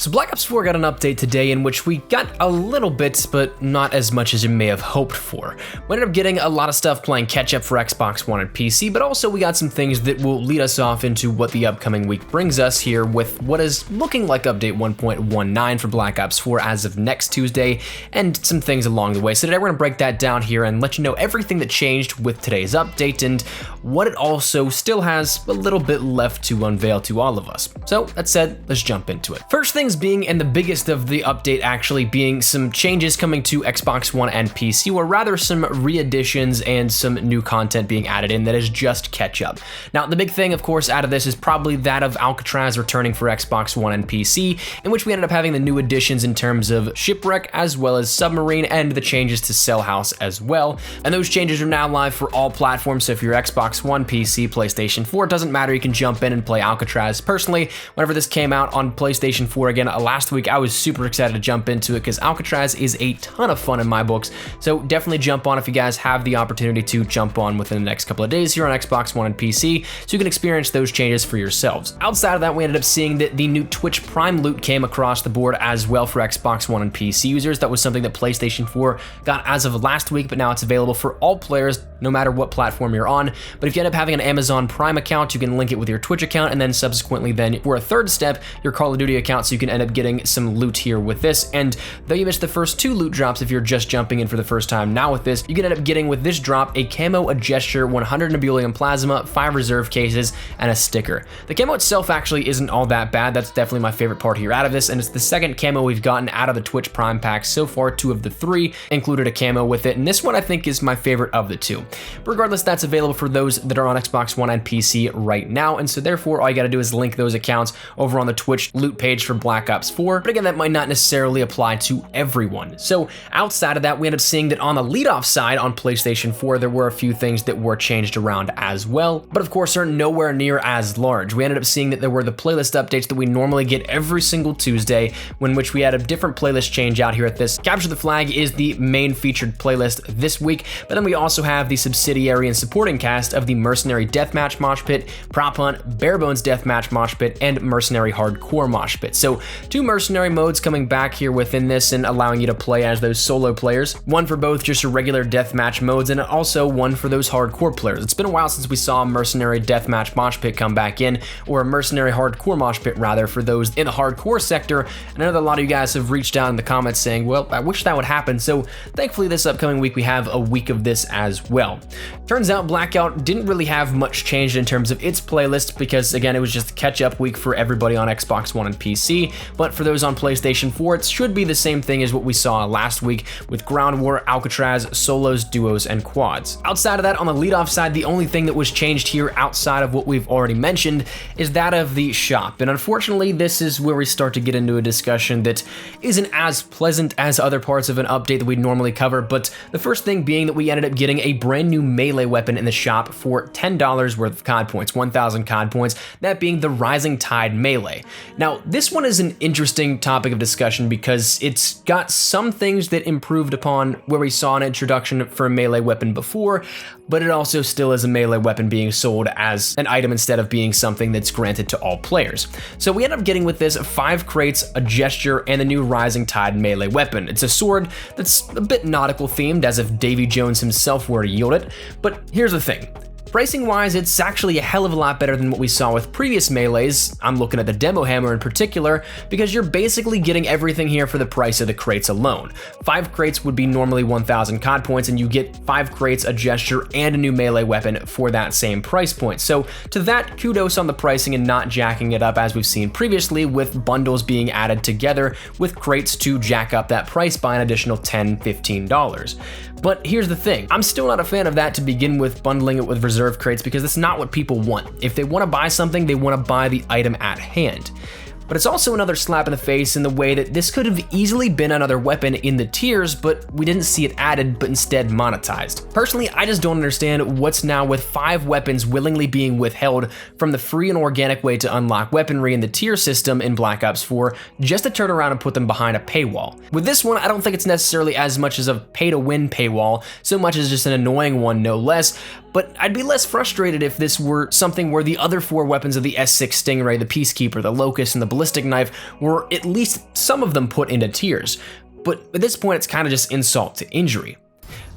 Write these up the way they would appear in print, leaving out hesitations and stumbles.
So Black Ops 4 got an update today in which we got a little bit, but not as much as you may have hoped for. We ended up getting a lot of stuff playing catch-up for Xbox One and PC, but also we got some things that will lead us off into what the upcoming week brings us here with what is looking like update 1.19 for Black Ops 4 as of next Tuesday, and some things along the way. So today we're gonna break that down here and let you know everything that changed with today's update and what it also still has a little bit left to unveil to all of us. So that said, let's jump into it. First things being, and the biggest of the update actually being some changes coming to Xbox One and PC, or rather some re-additions and some new content being added in that is just catch up. Now the big thing of course out of this is probably that of Alcatraz returning for Xbox One and PC, in which we ended up having the new additions in terms of Shipwreck as well as Submarine and the changes to Cell House as well. And those changes are now live for all platforms, so if you're Xbox One, PC, PlayStation 4, it doesn't matter, you can jump in and play Alcatraz. Personally, whenever this came out on PlayStation 4 again last week, I was super excited to jump into it because Alcatraz is a ton of fun in my books, so definitely jump on if you guys have the opportunity to jump on within the next couple of days here on Xbox One and PC, so you can experience those changes for yourselves. Outside of that, we ended up seeing that the new Twitch Prime loot came across the board as well for Xbox One and PC users. That was something that PlayStation 4 got as of last week, but now it's available for all players, no matter what platform you're on. But if you end up having an Amazon Prime account, you can link it with your Twitch account, and then subsequently then for a third step, your Call of Duty account, so you can end up getting some loot here with this. And though you missed the first two loot drops if you're just jumping in for the first time now with this, you can end up getting with this drop a camo, a gesture, 100 Nebulium Plasma, 5 reserve cases, and a sticker. The camo itself actually isn't all that bad. That's definitely my favorite part here out of this, and it's the second camo we've gotten out of the Twitch Prime pack so far. 2 of the 3 included a camo with it, and this one I think is my favorite of the 2. But regardless, that's available for those that are on Xbox One and PC right now, and so therefore all you gotta do is link those accounts over on the Twitch loot page for Black Ops 4, but again, that might not necessarily apply to everyone. So outside of that, we end up seeing that on the lead-off side on PlayStation 4, there were a few things that were changed around as well, but of course are nowhere near as large. We ended up seeing that there were the playlist updates that we normally get every single Tuesday, in which we had a different playlist change out here at this. Capture the Flag is the main featured playlist this week, but then we also have the subsidiary and supporting cast of the Mercenary Deathmatch Mosh Pit, Prop Hunt, Barebones Deathmatch Mosh Pit, and Mercenary Hardcore Mosh Pit. So 2 mercenary modes coming back here within this and allowing you to play as those solo players. One for both just your regular deathmatch modes, and also one for those hardcore players. It's been a while since we saw a Mercenary Deathmatch Mosh Pit come back in, or a Mercenary Hardcore Mosh Pit rather, for those in the hardcore sector. And I know that a lot of you guys have reached out in the comments saying, well, I wish that would happen. So thankfully this upcoming week we have a week of this as well. Turns out Blackout didn't really have much change in terms of its playlist because again, it was just a catch-up week for everybody on Xbox One and PC, but for those on PlayStation 4, it should be the same thing as what we saw last week with Ground War, Alcatraz, solos, duos, and quads. Outside of that, on the lead-off side, the only thing that was changed here outside of what we've already mentioned is that of the shop, and unfortunately this is where we start to get into a discussion that isn't as pleasant as other parts of an update that we'd normally cover, but the first thing being that we ended up getting a brand new melee weapon in the shop for $10 worth of COD points, 1,000 COD points, that being the Rising Tide Melee. Now, this one is an interesting topic of discussion because it's got some things that improved upon where we saw an introduction for a melee weapon before, but it also still is a melee weapon being sold as an item instead of being something that's granted to all players. So we end up getting with this 5 crates, a gesture, and the new Rising Tide melee weapon. It's a sword that's a bit nautical themed, as if Davy Jones himself were to yield it, but here's the thing. Pricing wise, it's actually a hell of a lot better than what we saw with previous melees. I'm looking at the demo hammer in particular, because you're basically getting everything here for the price of the crates alone. 5 crates would be normally 1,000 COD points, and you get 5 crates, a gesture, and a new melee weapon for that same price point. So to that, kudos on the pricing and not jacking it up as we've seen previously, with bundles being added together with crates to jack up that price by an additional $10, $15. But here's the thing, I'm still not a fan of that to begin with, bundling it with reserve crates, because that's not what people want. If they want to buy something, they want to buy the item at hand. But it's also another slap in the face in the way that this could have easily been another weapon in the tiers, but we didn't see it added, but instead monetized. Personally, I just don't understand what's now with 5 weapons willingly being withheld from the free and organic way to unlock weaponry in the tier system in Black Ops 4, just to turn around and put them behind a paywall. With this one, I don't think it's necessarily as much as a pay-to-win paywall, so much as just an annoying one no less, but I'd be less frustrated if this were something where the other 4 weapons of the S6 Stingray, the Peacekeeper, the Locust, and the Ballistic Knife were at least some of them put into tiers. But at this point, it's kind of just insult to injury.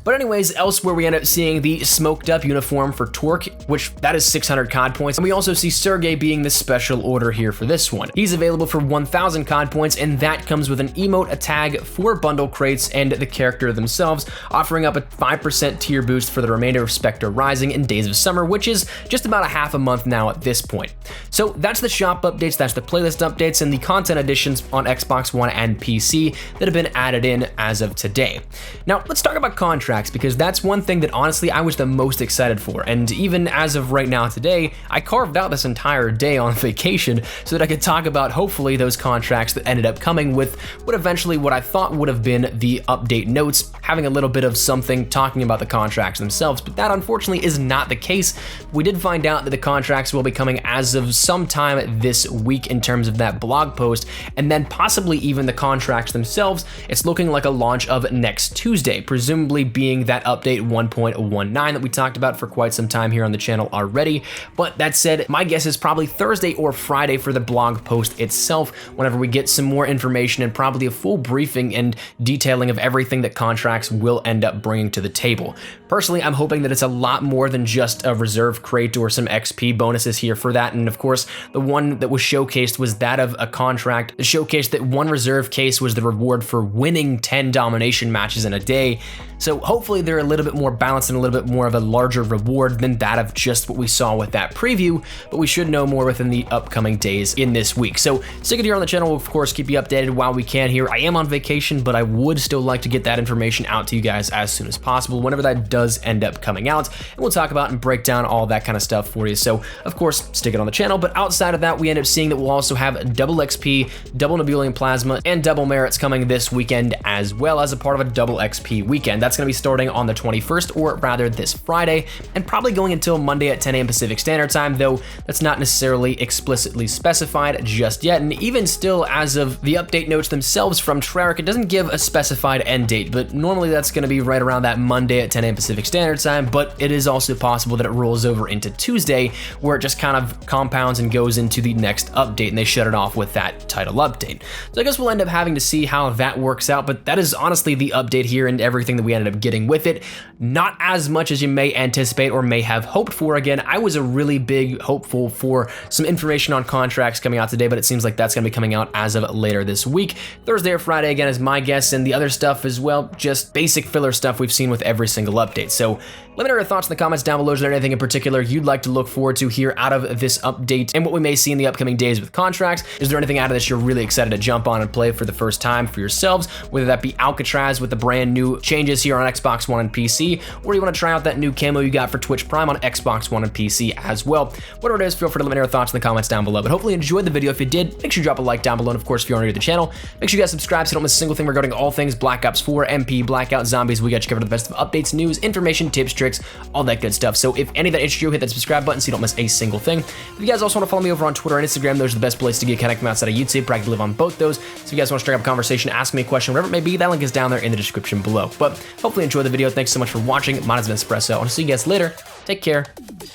But anyways, elsewhere we end up seeing the smoked up uniform for Torque, which that is 600 COD points, and we also see Sergey being the special order here for this one. He's available for 1000 COD points, and that comes with an emote, a tag, 4 bundle crates, and the character themselves, offering up a 5% tier boost for the remainder of Spectre Rising and Days of Summer, which is just about a half a month now at this point. So that's the shop updates, that's the playlist updates, and the content additions on Xbox One and PC that have been added in as of today. Now let's talk about contracts, because that's one thing that honestly I was the most excited for, and even as of right now today, I carved out this entire day on vacation so that I could talk about hopefully those contracts that ended up coming with what I thought would have been the update notes, having a little bit of something talking about the contracts themselves, but that unfortunately is not the case. We did find out that the contracts will be coming as of sometime this week in terms of that blog post, and then possibly even the contracts themselves. It's looking like a launch of next Tuesday, presumably being that update 1.19 that we talked about for quite some time here on the channel already. But that said, my guess is probably Thursday or Friday for the blog post itself, whenever we get some more information and probably a full briefing and detailing of everything that contracts will end up bringing to the table. Personally, I'm hoping that it's a lot more than just a reserve crate or some XP bonuses here for that, and of course, the one that was showcased was that of a contract that showcased that 1 reserve case was the reward for winning 10 domination matches in a day. So hopefully they're a little bit more balanced and a little bit more of a larger reward than that of just what we saw with that preview, but we should know more within the upcoming days in this week. So stick it here on the channel, we'll of course keep you updated while we can here. I am on vacation, but I would still like to get that information out to you guys as soon as possible whenever that does end up coming out, and we'll talk about and break down all that kind of stuff for you. So of course stick it on the channel, but outside of that we end up seeing that we'll also have double XP, double Nebulian Plasma, and double merits coming this weekend as well as a part of a double XP weekend. That's going to be starting on the 21st, or rather this Friday, and probably going until Monday at 10 a.m. Pacific Standard Time, though that's not necessarily explicitly specified just yet. And even still, as of the update notes themselves from Treyarch, it doesn't give a specified end date, but normally that's going to be right around that Monday at 10 a.m. Pacific Standard Time, but it is also possible that it rolls over into Tuesday, where it just kind of compounds and goes into the next update, and they shut it off with that title update. So I guess we'll end up having to see how that works out, but that is honestly the update here and everything that we ended up getting with it. Not as much as you may anticipate or may have hoped for. Again, I was a really big hopeful for some information on contracts coming out today, but it seems like that's going to be coming out as of later this week. Thursday or Friday again is my guess, and the other stuff is, well, just basic filler stuff we've seen with every single update. So let me know your thoughts in the comments down below. Is there anything in particular you'd like to look forward to here out of this update and what we may see in the upcoming days with contracts? Is there anything out of this you're really excited to jump on and play for the first time for yourselves, whether that be Alcatraz with the brand new changes here on Xbox One and PC, or you want to try out that new camo you got for Twitch Prime on Xbox One and PC as well? Whatever it is, feel free to let me know your thoughts in the comments down below. But hopefully you enjoyed the video. If you did, make sure you drop a like down below, and of course, if you're new to the channel, make sure you guys subscribe so you don't miss a single thing regarding all things Black Ops 4, MP, Blackout, Zombies. We got you covered the best of updates, news, information, tips, tricks, all that good stuff. So if any of that interests you, hit that subscribe button so you don't miss a single thing. If you guys also want to follow me over on Twitter and Instagram, those are the best places to get connected from outside of YouTube. I live on both those. So if you guys want to strike up a conversation, ask me a question, whatever it may be, that link is down there in the description below. But hopefully enjoy the video. Thanks so much for watching. Mine has been Espresso. I'll see you guys later. Take care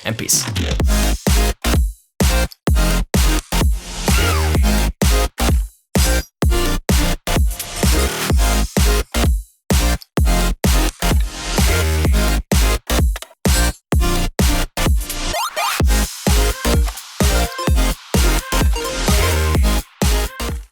and peace.